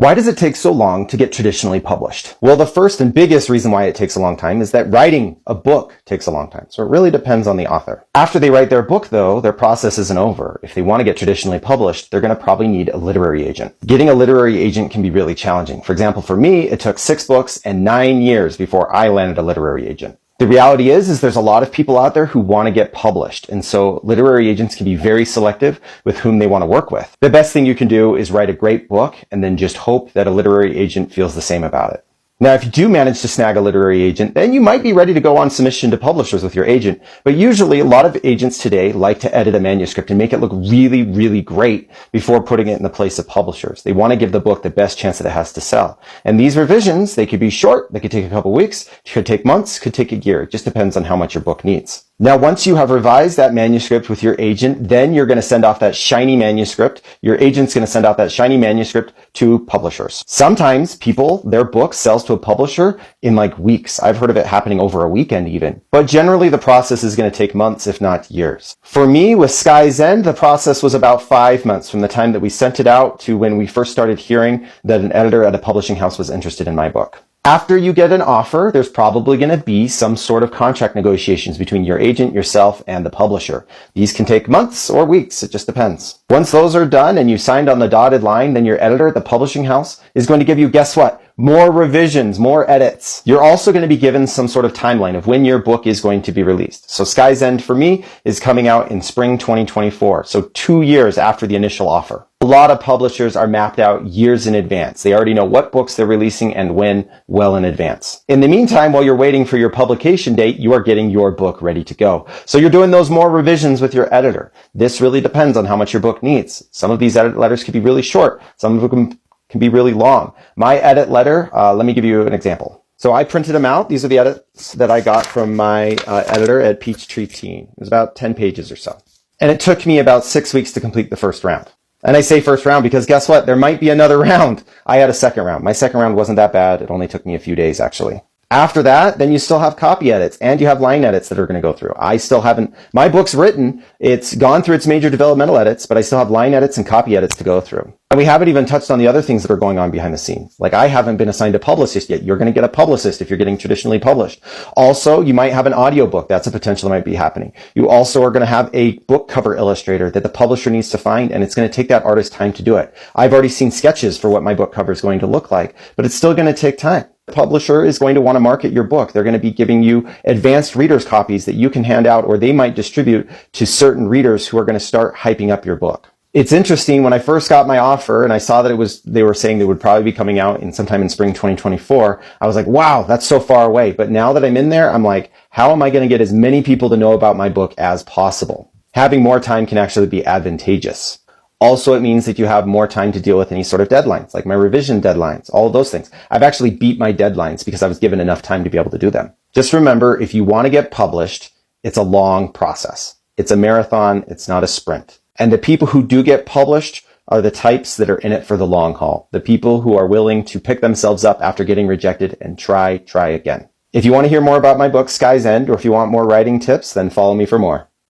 Why does it take so long to get traditionally published? Well, the first and biggest reason why it takes a long time is that writing a book takes a long time. So it really depends on the author. After they write their book, though, their process isn't over. If they want to get traditionally published, they're going to probably need a literary agent. Getting a literary agent can be really challenging. For example, for me, it took 6 books and 9 years before I landed a literary agent. The reality is there's a lot of people out there who want to get published. And so literary agents can be very selective with whom they want to work with. The best thing you can do is write a great book and then just hope that a literary agent feels the same about it. Now, if you do manage to snag a literary agent, then you might be ready to go on submission to publishers with your agent. But usually a lot of agents today like to edit a manuscript and make it look really, really great before putting it in the place of publishers. They want to give the book the best chance that it has to sell. And these revisions, they could be short, they could take a couple weeks, could take months, could take a year. It just depends on how much your book needs. Now, once you have revised that manuscript with your agent, then you're going to send off that shiny manuscript. Your agent's going to send out that shiny manuscript to publishers. Sometimes their book sells to a publisher in like weeks. I've heard of it happening over a weekend even. But generally the process is going to take months, if not years. For me, with Sky's End, the process was about 5 months from the time that we sent it out to when we first started hearing that an editor at a publishing house was interested in my book. After you get an offer, there's probably going to be some sort of contract negotiations between your agent, yourself, and the publisher. These can take months or weeks. It just depends. Once those are done and you signed on the dotted line, then your editor at the publishing house is going to give you, guess what? More revisions, more edits. You're also going to be given some sort of timeline of when your book is going to be released. So Sky's End for me is coming out in spring 2024. So 2 years after the initial offer. A lot of publishers are mapped out years in advance. They already know what books they're releasing and when well in advance. In the meantime, while you're waiting for your publication date, you are getting your book ready to go. So you're doing those more revisions with your editor. This really depends on how much your book needs. Some of these edit letters could be really short. Some of them can be really long. My edit letter, let me give you an example. So I printed them out. These are the edits that I got from my editor at Peachtree Teen. It was about 10 pages or so. And it took me about 6 weeks to complete the first round. And I say first round because guess what? There might be another round. I had a second round. My second round wasn't that bad. It only took me a few days, actually. After that, then you still have copy edits and you have line edits that are going to go through. I still haven't, my book's written, it's gone through its major developmental edits, but I still have line edits and copy edits to go through. And we haven't even touched on the other things that are going on behind the scenes. Like I haven't been assigned a publicist yet. You're going to get a publicist if you're getting traditionally published. Also, you might have an audiobook. That's a potential that might be happening. You also are going to have a book cover illustrator that the publisher needs to find, and it's going to take that artist time to do it. I've already seen sketches for what my book cover is going to look like, but it's still going to take time. The publisher is going to want to market your book. They're going to be giving you advanced readers copies that you can hand out, or they might distribute to certain readers who are going to start hyping up your book. It's interesting, when I first got my offer and I saw that they were saying they would probably be coming out sometime in spring 2024, I was like, wow, that's so far away. But now that I'm in there, I'm like, how am I going to get as many people to know about my book as possible? Having more time can actually be advantageous. Also, it means that you have more time to deal with any sort of deadlines, like my revision deadlines, all of those things. I've actually beat my deadlines because I was given enough time to be able to do them. Just remember, if you want to get published, it's a long process. It's a marathon. It's not a sprint. And the people who do get published are the types that are in it for the long haul. The people who are willing to pick themselves up after getting rejected and try again. If you want to hear more about my book, Sky's End, or if you want more writing tips, then follow me for more.